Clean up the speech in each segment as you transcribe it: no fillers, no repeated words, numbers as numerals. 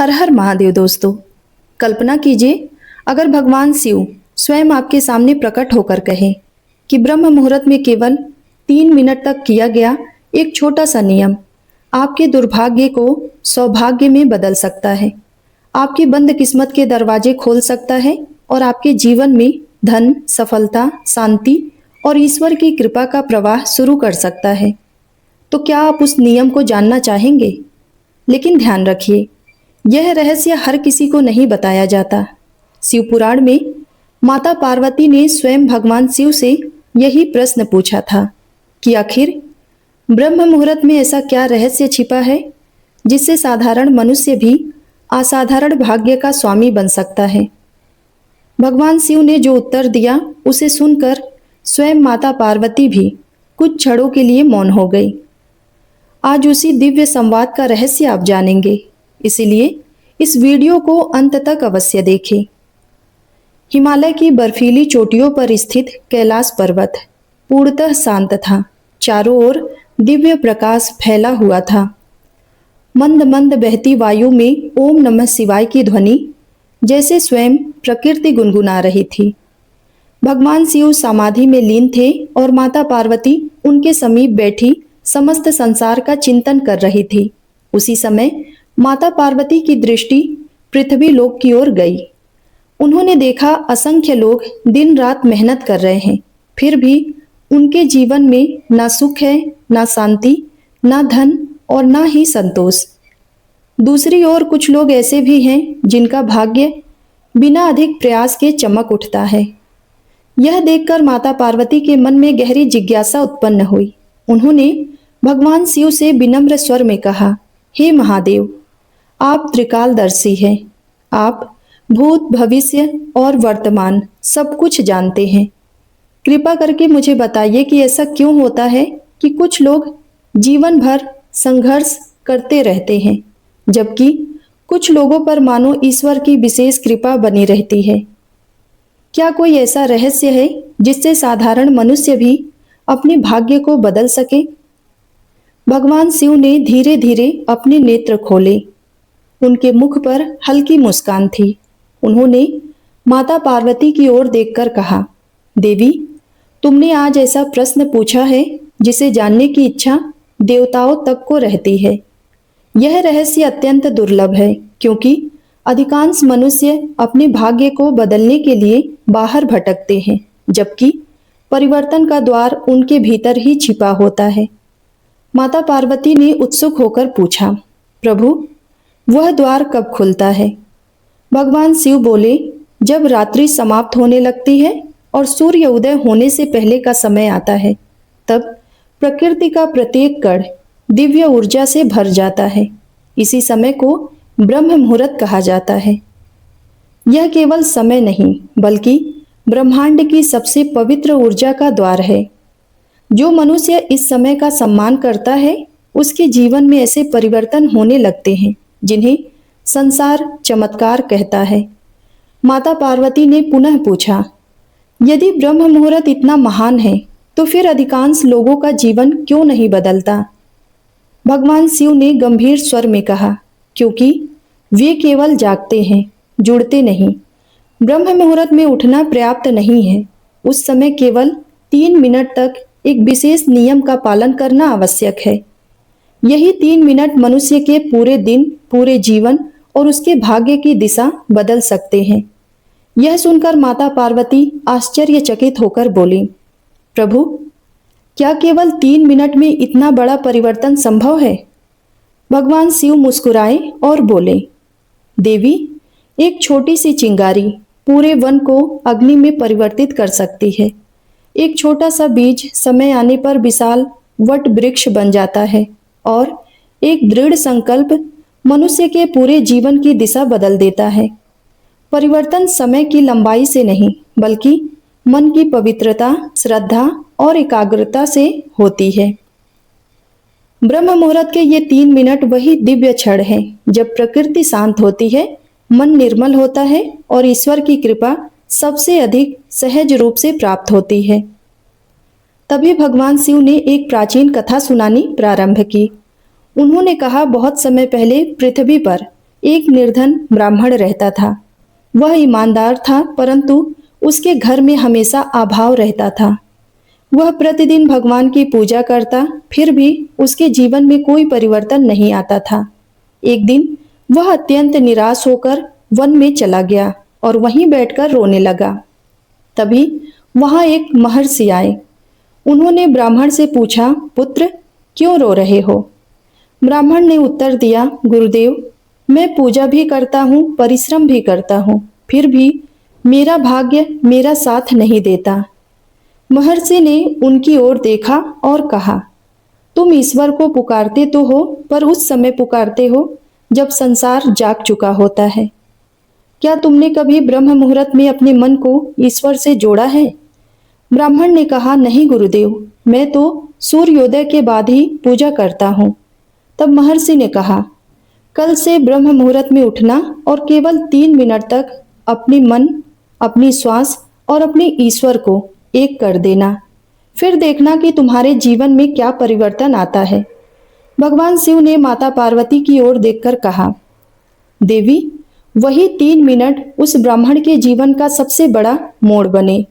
हर हर महादेव दोस्तों। कल्पना कीजिए, अगर भगवान शिव स्वयं आपके सामने प्रकट होकर कहे कि ब्रह्म मुहूर्त में केवल 3 मिनट तक किया गया एक छोटा सा नियम आपके दुर्भाग्य को सौभाग्य में बदल सकता है, आपकी बंद किस्मत के दरवाजे खोल सकता है और आपके जीवन में धन, सफलता, शांति और ईश्वर की कृपा का प्रवाह शुरू कर सकता है, तो क्या आप उस नियम को जानना चाहेंगे? लेकिन ध्यान रखिए, यह रहस्य हर किसी को नहीं बताया जाता। शिव पुराण में माता पार्वती ने स्वयं भगवान शिव से यही प्रश्न पूछा था कि आखिर ब्रह्म मुहूर्त में ऐसा क्या रहस्य छिपा है जिससे साधारण मनुष्य भी असाधारण भाग्य का स्वामी बन सकता है। भगवान शिव ने जो उत्तर दिया उसे सुनकर स्वयं माता पार्वती भी कुछ क्षणों के लिए मौन हो गई। आज उसी दिव्य संवाद का रहस्य आप जानेंगे, इसलिए इस वीडियो को अंत तक अवश्य देखें। हिमालय की बर्फीली चोटियों पर स्थित कैलाश पर्वत पूर्णतः शांत था। चारों ओर दिव्य प्रकाश फैला हुआ था। मंद मंद बहती वायु में ओम नमः शिवाय की ध्वनि जैसे स्वयं प्रकृति गुनगुना रही थी। भगवान शिव समाधि में लीन थे और माता पार्वती उनके समीप बैठी समस्त संसार का चिंतन कर रही थी। उसी समय माता पार्वती की दृष्टि पृथ्वी लोक की ओर गई। उन्होंने देखा असंख्य लोग दिन रात मेहनत कर रहे हैं, फिर भी उनके जीवन में ना सुख है, ना शांति, ना धन और ना ही संतोष। दूसरी ओर कुछ लोग ऐसे भी हैं जिनका भाग्य बिना अधिक प्रयास के चमक उठता है। यह देखकर माता पार्वती के मन में गहरी जिज्ञासा उत्पन्न हुई। उन्होंने भगवान शिव से विनम्र स्वर में कहा, हे महादेव, आप त्रिकालदर्शी हैं। आप भूत, भविष्य और वर्तमान सब कुछ जानते हैं। कृपा करके मुझे बताइए कि ऐसा क्यों होता है कि कुछ लोग जीवन भर संघर्ष करते रहते हैं, जबकि कुछ लोगों पर मानो ईश्वर की विशेष कृपा बनी रहती है। क्या कोई ऐसा रहस्य है जिससे साधारण मनुष्य भी अपने भाग्य को बदल सके? भगवान शिव ने धीरे धीरे अपने नेत्र खोले। उनके मुख पर हल्की मुस्कान थी। उन्होंने माता पार्वती की ओर देखकर कहा, देवी, तुमने आज ऐसा प्रश्न पूछा है जिसे जानने की इच्छा देवताओं तक को रहती है। यह रहस्य अत्यंत दुर्लभ है, क्योंकि अधिकांश मनुष्य अपने भाग्य को बदलने के लिए बाहर भटकते हैं, जबकि परिवर्तन का द्वार उनके भीतर ही छिपा होता है। माता पार्वती ने उत्सुक होकर पूछा, प्रभु, वह द्वार कब खुलता है? भगवान शिव बोले, जब रात्रि समाप्त होने लगती है और सूर्य उदय होने से पहले का समय आता है, तब प्रकृति का प्रत्येक कण दिव्य ऊर्जा से भर जाता है। इसी समय को ब्रह्म मुहूर्त कहा जाता है। यह केवल समय नहीं, बल्कि ब्रह्मांड की सबसे पवित्र ऊर्जा का द्वार है। जो मनुष्य इस समय का सम्मान करता है, उसके जीवन में ऐसे परिवर्तन होने लगते हैं जिन्हें संसार चमत्कार कहता है। माता पार्वती ने पुनः पूछा, यदि ब्रह्म मुहूर्त इतना महान है, तो फिर अधिकांश लोगों का जीवन क्यों नहीं बदलता? भगवान शिव ने गंभीर स्वर में कहा, क्योंकि वे केवल जागते हैं, जुड़ते नहीं। ब्रह्म मुहूर्त में उठना पर्याप्त नहीं है। उस समय केवल 3 मिनट तक एक विशेष नियम का पालन करना आवश्यक है। यही 3 मिनट मनुष्य के पूरे दिन, पूरे जीवन और उसके भाग्य की दिशा बदल सकते हैं। यह सुनकर माता पार्वती आश्चर्यचकित होकर बोली, प्रभु, क्या केवल 3 मिनट में इतना बड़ा परिवर्तन संभव है? भगवान शिव मुस्कुराए और बोले, देवी, एक छोटी सी चिंगारी पूरे वन को अग्नि में परिवर्तित कर सकती है। एक छोटा सा बीज समय आने पर विशाल वट वृक्ष बन जाता है और एक दृढ़ संकल्प मनुष्य के पूरे जीवन की दिशा बदल देता है। परिवर्तन समय की लंबाई से नहीं, बल्कि मन की पवित्रता, श्रद्धा और एकाग्रता से होती है। ब्रह्म मुहूर्त के ये 3 मिनट वही दिव्य क्षण हैं जब प्रकृति शांत होती है, मन निर्मल होता है और ईश्वर की कृपा सबसे अधिक सहज रूप से प्राप्त होती है। तभी भगवान शिव ने एक प्राचीन कथा सुनानी प्रारंभ की। उन्होंने कहा, बहुत समय पहले पृथ्वी पर एक निर्धन ब्राह्मण रहता था। वह ईमानदार था, परंतु उसके घर में हमेशा अभाव रहता था। वह प्रतिदिन भगवान की पूजा करता, फिर भी उसके जीवन में कोई परिवर्तन नहीं आता था। एक दिन वह अत्यंत निराश होकर वन में चला गया और वहीं बैठकर रोने लगा। तभी वहां एक महर्षि आए। उन्होंने ब्राह्मण से पूछा, पुत्र, क्यों रो रहे हो? ब्राह्मण ने उत्तर दिया, गुरुदेव, मैं पूजा भी करता हूँ, परिश्रम भी करता हूँ, फिर भी मेरा भाग्य मेरा साथ नहीं देता। महर्षि ने उनकी ओर देखा और कहा, तुम ईश्वर को पुकारते तो हो, पर उस समय पुकारते हो जब संसार जाग चुका होता है। क्या तुमने कभी ब्रह्म मुहूर्त में अपने मन को ईश्वर से जोड़ा है? ब्राह्मण ने कहा, नहीं गुरुदेव, मैं तो सूर्योदय के बाद ही पूजा करता हूँ। तब महर्षि ने कहा, कल से ब्रह्म मुहूर्त में उठना और केवल 3 मिनट तक अपने मन, अपनी श्वास और अपने ईश्वर को एक कर देना। फिर देखना कि तुम्हारे जीवन में क्या परिवर्तन आता है। भगवान शिव ने माता पार्वती की ओर देखकर कहा, देवी, वही 3 मिनट उस ब्राह्मण के जीवन का सबसे बड़ा मोड़ बने।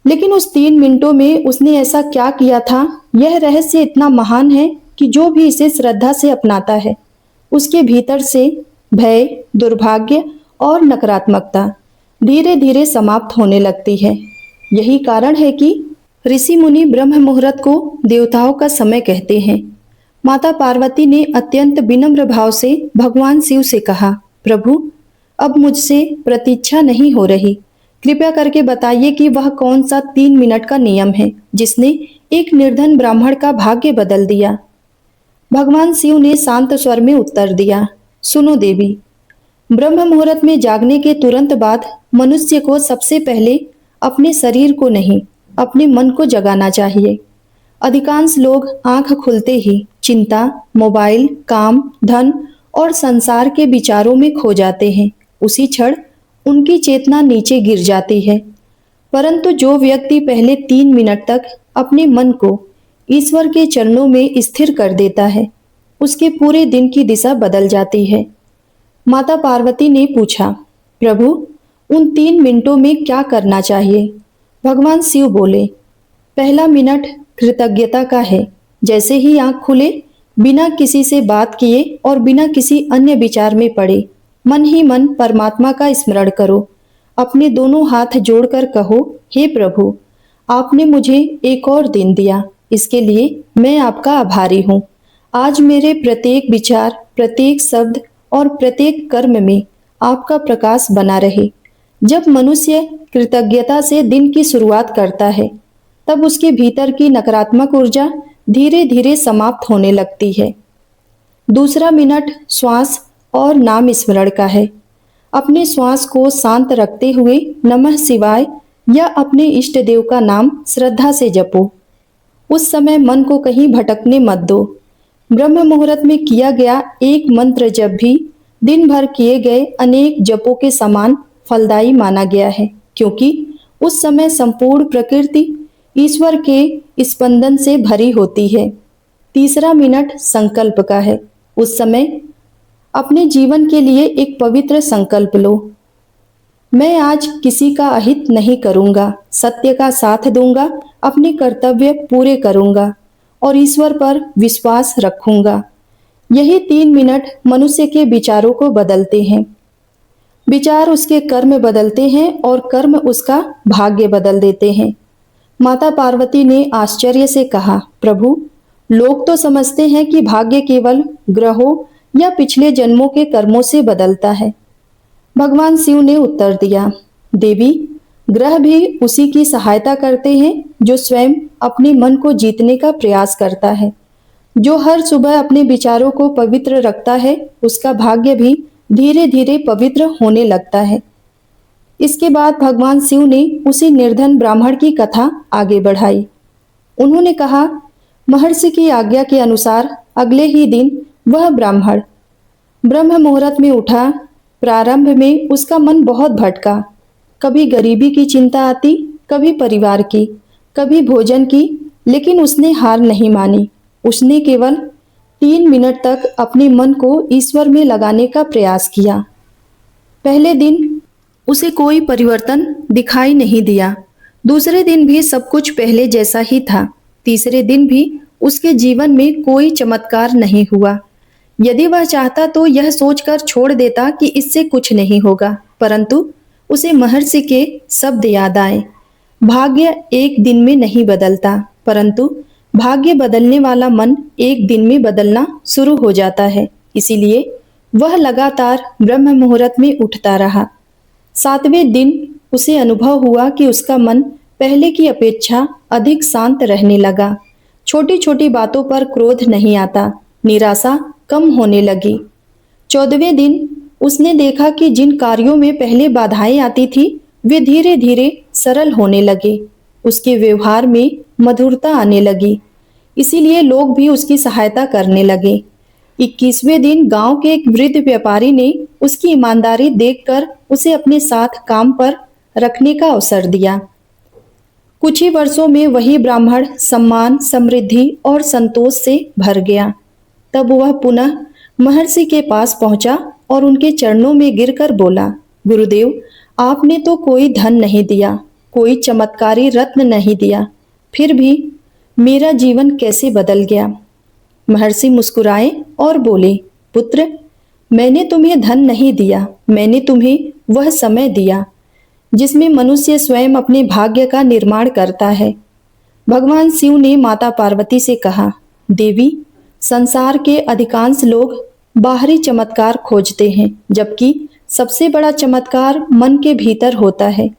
लेकिन उस 3 मिनटों में उसने ऐसा क्या किया था? यह रहस्य इतना महान है कि जो भी इसे श्रद्धा से अपनाता है, उसके भीतर से भय, दुर्भाग्य और नकारात्मकता धीरे धीरे समाप्त होने लगती है। यही कारण है कि ऋषि मुनि ब्रह्म मुहूर्त को देवताओं का समय कहते हैं। माता पार्वती ने अत्यंत विनम्र भाव से भगवान शिव से कहा, प्रभु, अब मुझसे प्रतीक्षा नहीं हो रही। कृपया करके बताइए कि वह कौन सा 3 मिनट का नियम है जिसने एक निर्धन ब्राह्मण का भाग्य बदल दिया। भगवान शिव ने शांत स्वर में उत्तर दिया, सुनो देवी, ब्रह्म मुहूर्त में जागने के तुरंत बाद मनुष्य को सबसे पहले अपने शरीर को नहीं, अपने मन को जगाना चाहिए। अधिकांश लोग आंख खुलते ही चिंता, मोबाइल, काम, धन और संसार के विचारों में खो जाते हैं। उसी क्षण उनकी चेतना नीचे गिर जाती है। परंतु जो व्यक्ति पहले 3 मिनट तक अपने मन को ईश्वर के चरणों में स्थिर कर देता है, उसके पूरे दिन की दिशा बदल जाती है। माता पार्वती ने पूछा, प्रभु, उन 3 मिनटों में क्या करना चाहिए? भगवान शिव बोले, पहला मिनट कृतज्ञता का है। जैसे ही आंख खुले, बिना किसी से बात किए और बिना किसी अन्य विचार में पड़े, मन ही मन परमात्मा का स्मरण करो। अपने दोनों हाथ जोड़कर कहो, हे प्रभु, आपने मुझे एक और दिन दिया, इसके लिए मैं आपका आभारी हूँ। आज मेरे प्रत्येक विचार, प्रत्येक शब्द और प्रत्येक कर्म में आपका प्रकाश बना रहे। जब मनुष्य कृतज्ञता से दिन की शुरुआत करता है, तब उसके भीतर की नकारात्मक ऊर्जा धीरे धीरे समाप्त होने लगती है। दूसरा मिनट श्वास और नाम स्मरण का है। अपने श्वास को शांत रखते हुए नमः शिवाय या अपने इष्ट देव का नाम श्रद्धा से जपो। उस समय मन को कहीं भटकने मत दो। ब्रह्म मुहूर्त में किया गया एक मंत्र जप भी दिन भर किए गए अनेक जपों के समान फलदायी माना गया है, क्योंकि उस समय संपूर्ण प्रकृति ईश्वर के स्पंदन से भरी होती है। तीसरा मिनट संकल्प का है। उस समय अपने जीवन के लिए एक पवित्र संकल्प लो। मैं आज किसी का अहित नहीं करूंगा, सत्य का साथ दूंगा, अपने कर्तव्य पूरे करूंगा और ईश्वर पर विश्वास रखूंगा। यही 3 मिनट मनुष्य के विचारों को बदलते हैं। विचार उसके कर्म बदलते हैं और कर्म उसका भाग्य बदल देते हैं। माता पार्वती ने आश्चर्य से कहा, प्रभु, लोग तो समझते हैं कि भाग्य केवल ग्रहों या पिछले जन्मों के कर्मों से बदलता है। भगवान शिव ने उत्तर दिया, देवी, ग्रह भी उसी की सहायता करते हैं जो स्वयं अपने मन को जीतने का प्रयास करता है। जो हर सुबह अपने विचारों को पवित्र रखता है, उसका भाग्य भी धीरे धीरे पवित्र होने लगता है। इसके बाद भगवान शिव ने उसी निर्धन ब्राह्मण की कथा आगे बढ़ाई। उन्होंने कहा, महर्षि की आज्ञा के अनुसार अगले ही दिन वह ब्राह्मण ब्रह्म मुहूर्त में उठा। प्रारंभ में उसका मन बहुत भटका। कभी गरीबी की चिंता आती, कभी परिवार की, कभी भोजन की, लेकिन उसने हार नहीं मानी। उसने केवल 3 मिनट तक अपने मन को ईश्वर में लगाने का प्रयास किया। पहले दिन उसे कोई परिवर्तन दिखाई नहीं दिया। दूसरे दिन भी सब कुछ पहले जैसा ही था। तीसरे दिन भी उसके जीवन में कोई चमत्कार नहीं हुआ। यदि वह चाहता तो यह सोचकर छोड़ देता कि इससे कुछ नहीं होगा, परंतु उसे महर्षि के शब्द याद आए। भाग्य एक दिन में नहीं बदलता, परंतु भाग्य बदलने वाला मन एक दिन में बदलना शुरू हो जाता है। इसीलिए वह लगातार ब्रह्म मुहूर्त में उठता रहा। 7वें दिन उसे अनुभव हुआ कि उसका मन पहले की अपेक्षा अधिक शांत रहने लगा। छोटी छोटी बातों पर क्रोध नहीं आता, निराशा कम होने लगी। 14वें दिन उसने देखा कि जिन कार्यों में पहले बाधाएं आती थी वे धीरे धीरे सरल होने लगे। उसके व्यवहार में मधुरता आने लगी, इसीलिए लोग भी उसकी सहायता करने लगे। 21वें दिन गांव के एक वृद्ध व्यापारी ने उसकी ईमानदारी देखकर उसे अपने साथ काम पर रखने का अवसर दिया। कुछ ही वर्षों में वही ब्राह्मण सम्मान, समृद्धि और संतोष से भर गया। तब वह पुनः महर्षि के पास पहुंचा और उनके चरणों में गिरकर बोला, गुरुदेव, आपने तो कोई धन नहीं दिया, कोई चमत्कारी रत्न नहीं दिया, फिर भी मेरा जीवन कैसे बदल गया। महर्षि मुस्कुराए और बोले, पुत्र, मैंने तुम्हें धन नहीं दिया, मैंने तुम्हें वह समय दिया जिसमें मनुष्य स्वयं अपने भाग्य का निर्माण करता है। भगवान शिव ने माता पार्वती से कहा, देवी, संसार के अधिकांश लोग बाहरी चमत्कार खोजते हैं, जबकि सबसे बड़ा चमत्कार मन के भीतर होता है।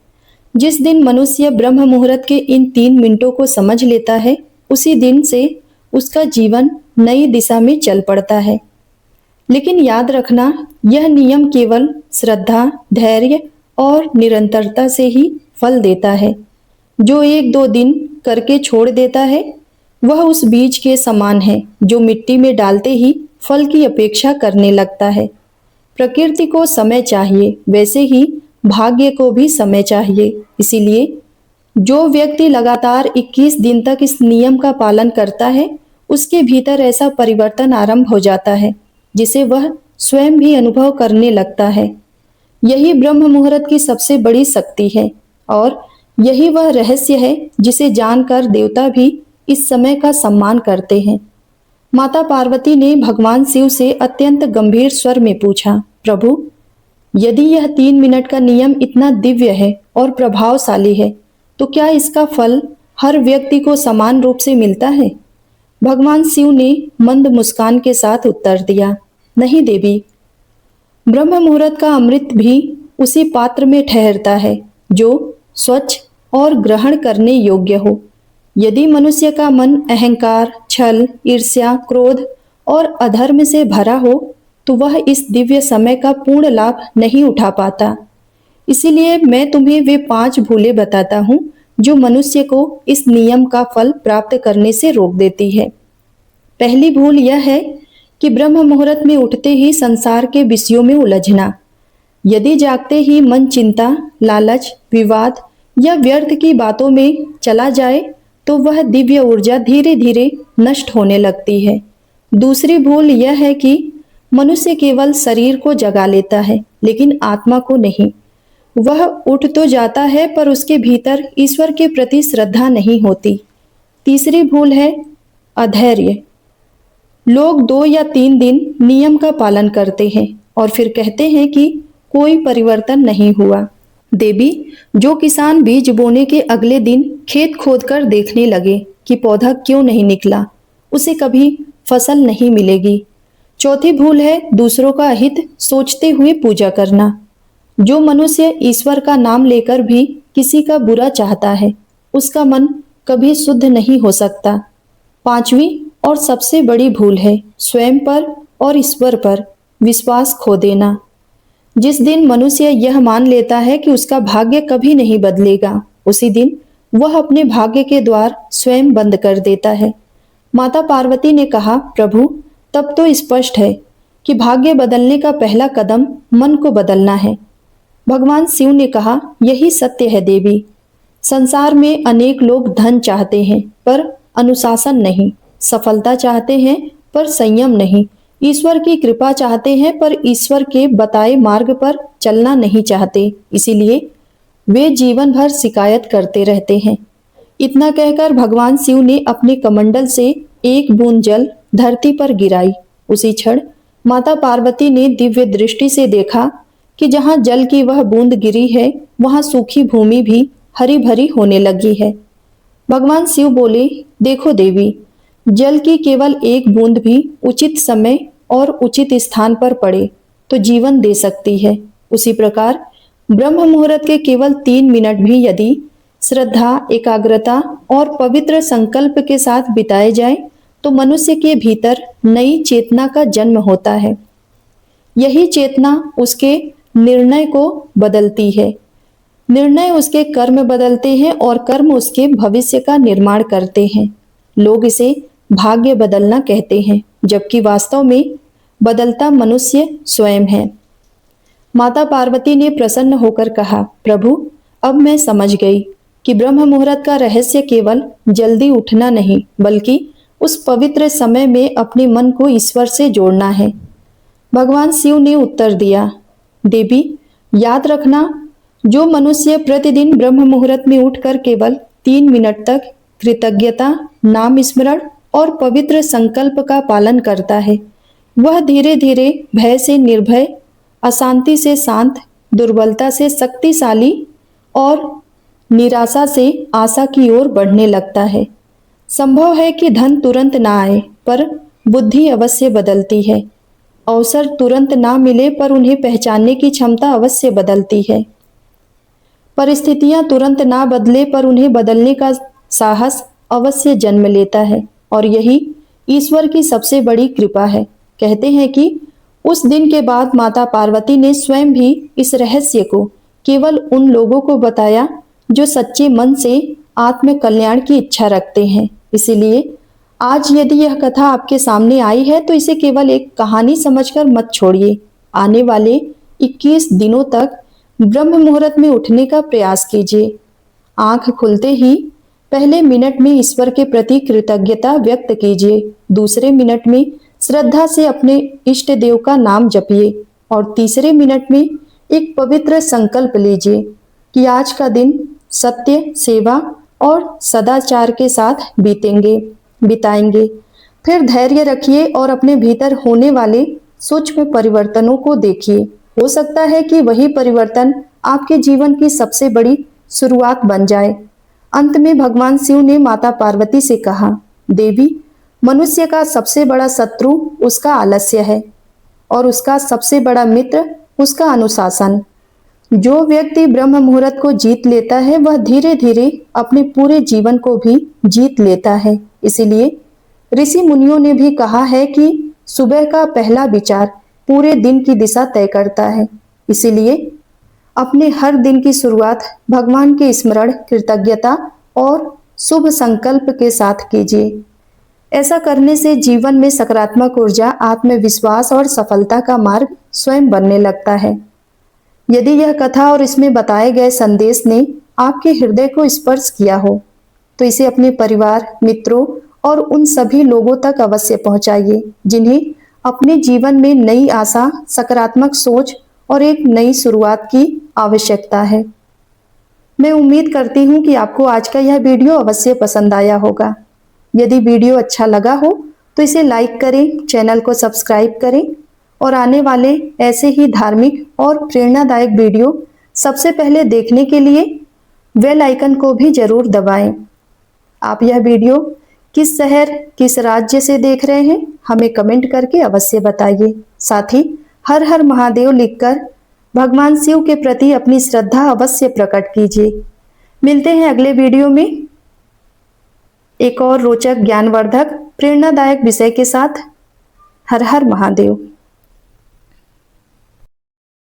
जिस दिन मनुष्य ब्रह्म मुहूर्त के इन 3 मिनटों को समझ लेता है, उसी दिन से उसका जीवन नई दिशा में चल पड़ता है। लेकिन याद रखना, यह नियम केवल श्रद्धा, धैर्य और निरंतरता से ही फल देता है। जो 1-2 दिन करके छोड़ देता है, वह उस बीज के समान है जो मिट्टी में डालते ही फल की अपेक्षा करने लगता है। प्रकृति को समय चाहिए, वैसे ही भाग्य को भी समय चाहिए। इसीलिए जो व्यक्ति लगातार 21 दिन तक इस नियम का पालन करता है, उसके भीतर ऐसा परिवर्तन आरंभ हो जाता है जिसे वह स्वयं भी अनुभव करने लगता है। यही ब्रह्म मुहूर्त की सबसे बड़ी शक्ति है और यही वह रहस्य है जिसे जानकर देवता भी इस समय का सम्मान करते हैं। माता पार्वती ने भगवान शिव से अत्यंत गंभीर स्वर में पूछा, प्रभु, यदि यह 3 मिनट का नियम इतना दिव्य है और प्रभावशाली है, तो क्या इसका फल हर व्यक्ति को समान रूप से मिलता है? भगवान शिव ने मंद मुस्कान के साथ उत्तर दिया, नहीं देवी, ब्रह्म मुहूर्त का अमृत भी उसी पात्र में ठहरता है जो स्वच्छ और ग्रहण करने योग्य हो। यदि मनुष्य का मन अहंकार, छल, ईर्ष्या, क्रोध और अधर्म से भरा हो तो वह इस दिव्य समय का पूर्ण लाभ नहीं उठा पाता। इसीलिए मैं तुम्हें वे 5 भूलें बताता हूँ जो मनुष्य को इस नियम का फल प्राप्त करने से रोक देती है। पहली भूल यह है कि ब्रह्म मुहूर्त में उठते ही संसार के विषयों में उलझना। यदि जागते ही मन चिंता, लालच, विवाद या व्यर्थ की बातों में चला जाए तो वह दिव्य ऊर्जा धीरे धीरे नष्ट होने लगती है। दूसरी भूल यह है कि मनुष्य केवल शरीर को जगा लेता है लेकिन आत्मा को नहीं। वह उठ तो जाता है पर उसके भीतर ईश्वर के प्रति श्रद्धा नहीं होती। तीसरी भूल है अधैर्य। लोग 2 या 3 दिन नियम का पालन करते हैं और फिर कहते हैं कि कोई परिवर्तन नहीं हुआ। देवी, जो किसान बीज बोने के अगले दिन खेत खोदकर देखने लगे कि पौधा क्यों नहीं निकला, उसे कभी फसल नहीं मिलेगी। चौथी भूल है दूसरों का हित सोचते हुए पूजा करना। जो मनुष्य ईश्वर का नाम लेकर भी किसी का बुरा चाहता है, उसका मन कभी शुद्ध नहीं हो सकता। 5वीं और सबसे बड़ी भूल है स्वयं पर और ईश्वर पर विश्वास खो देना। जिस दिन मनुष्य यह मान लेता है कि उसका भाग्य कभी नहीं बदलेगा, उसी दिन वह अपने भाग्य के द्वार स्वयं बंद कर देता है। माता पार्वती ने कहा, प्रभु, तब तो स्पष्ट है कि भाग्य बदलने का पहला कदम मन को बदलना है। भगवान शिव ने कहा, यही सत्य है देवी। संसार में अनेक लोग धन चाहते हैं पर अनुशासन नहीं, सफलता चाहते हैं पर संयम नहीं। ईश्वर की कृपा चाहते हैं पर ईश्वर के बताए मार्ग पर चलना नहीं चाहते, इसीलिए वे जीवन भर शिकायत करते रहते हैं। इतना कहकर भगवान शिव ने अपने कमंडल से एक बूंद जल धरती पर गिराई। उसी क्षण माता पार्वती ने दिव्य दृष्टि से देखा कि जहां जल की वह बूंद गिरी है, वहां सूखी भूमि भी हरी भरी होने लगी है। भगवान शिव बोले, देखो देवी, जल की केवल एक बूंद भी उचित समय और उचित स्थान पर पड़े तो जीवन दे सकती है। उसी प्रकार ब्रह्म मुहूर्त के केवल 3 मिनट भी यदि श्रद्धा, एकाग्रता और पवित्र संकल्प के साथ बिताए जाए तो मनुष्य के भीतर नई चेतना का जन्म होता है। यही चेतना उसके निर्णय को बदलती है, निर्णय उसके कर्म बदलते हैं और कर्म उसके भविष्य का निर्माण करते हैं। लोग इसे भाग्य बदलना कहते हैं, जबकि वास्तव में बदलता मनुष्य स्वयं है। माता पार्वती ने प्रसन्न होकर कहा, प्रभु, अब मैं समझ गई कि ब्रह्म मुहूर्त का रहस्य केवल जल्दी उठना नहीं, बल्कि उस पवित्र समय में अपने मन को ईश्वर से जोड़ना है। भगवान शिव ने उत्तर दिया, देवी, याद रखना, जो मनुष्य प्रतिदिन ब्रह्म मुहूर्त में उठकर केवल 3 मिनट तक कृतज्ञता, नाम स्मरण और पवित्र संकल्प का पालन करता है, वह धीरे धीरे भय से निर्भय, अशांति से शांत, दुर्बलता से शक्तिशाली और निराशा से आशा की ओर बढ़ने लगता है। संभव है कि धन तुरंत ना आए, पर बुद्धि अवश्य बदलती है। अवसर तुरंत ना मिले, पर उन्हें पहचानने की क्षमता अवश्य बदलती है। परिस्थितियां तुरंत ना बदले, पर उन्हें बदलने का साहस अवश्य जन्म लेता है। और यही ईश्वर की सबसे बड़ी कृपा है। कहते हैं कि उस दिन के बाद माता पार्वती ने स्वयं भी इस रहस्य को केवल उन लोगों को बताया जो सच्चे मन से आत्म कल्याण की इच्छा रखते हैं। इसीलिए आज यदि यह कथा आपके सामने आई है तो इसे केवल एक कहानी समझकर मत छोड़िए। आने वाले 21 दिनों तक ब्रह्म मुहूर्त में उठने का प्रयास कीजिए। आंख खुलते ही पहले मिनट में ईश्वर के प्रति कृतज्ञता व्यक्त कीजिए, दूसरे मिनट में श्रद्धा से अपने इष्ट देव का नाम जपिए और तीसरे मिनट में एक पवित्र संकल्प लीजिए कि आज का दिन सत्य, सेवा और सदाचार के साथ बिताएंगे। फिर धैर्य रखिए और अपने भीतर होने वाले सूक्ष्म परिवर्तनों को देखिए। हो सकता है कि वही परिवर्तन आपके जीवन की सबसे बड़ी शुरुआत बन जाए। अंत में भगवान शिव ने माता पार्वती से कहा, देवी, मनुष्य का सबसे बड़ा शत्रु उसका आलस्य है और उसका सबसे बड़ा मित्र उसका अनुशासन। जो व्यक्ति ब्रह्म मुहूर्त को जीत लेता है वह धीरे धीरे अपने पूरे जीवन को भी जीत लेता है। इसीलिए ऋषि मुनियों ने भी कहा है कि सुबह का पहला विचार पूरे दिन की दिशा तय करता है। इसीलिए अपने हर दिन की शुरुआत भगवान के स्मरण, कृतज्ञता और शुभ संकल्प के साथ कीजिए। ऐसा करने से जीवन में सकारात्मक ऊर्जा, आत्मविश्वास और सफलता का मार्ग स्वयं बनने लगता है। यदि यह कथा और इसमें बताए गए संदेश ने आपके हृदय को स्पर्श किया हो तो इसे अपने परिवार, मित्रों और उन सभी लोगों तक अवश्य पहुंचाइए जिन्हें अपने जीवन में नई आशा, सकारात्मक सोच और एक नई शुरुआत की आवश्यकता है। मैं उम्मीद करती हूँ कि आपको आज का यह वीडियो अवश्य पसंद आया होगा। यदि वीडियो अच्छा लगा हो तो इसे लाइक करें, चैनल को सब्सक्राइब करें और आने वाले ऐसे ही धार्मिक और प्रेरणादायक वीडियो सबसे पहले देखने के लिए बेल आइकन को भी जरूर दबाएं। आप यह वीडियो किस शहर, किस राज्य से देख रहे हैं हमें कमेंट करके अवश्य बताइए। साथ ही हर हर महादेव लिखकर भगवान शिव के प्रति अपनी श्रद्धा अवश्य प्रकट कीजिए। मिलते हैं अगले वीडियो में एक और रोचक, ज्ञानवर्धक, प्रेरणादायक विषय के साथ। हर हर महादेव।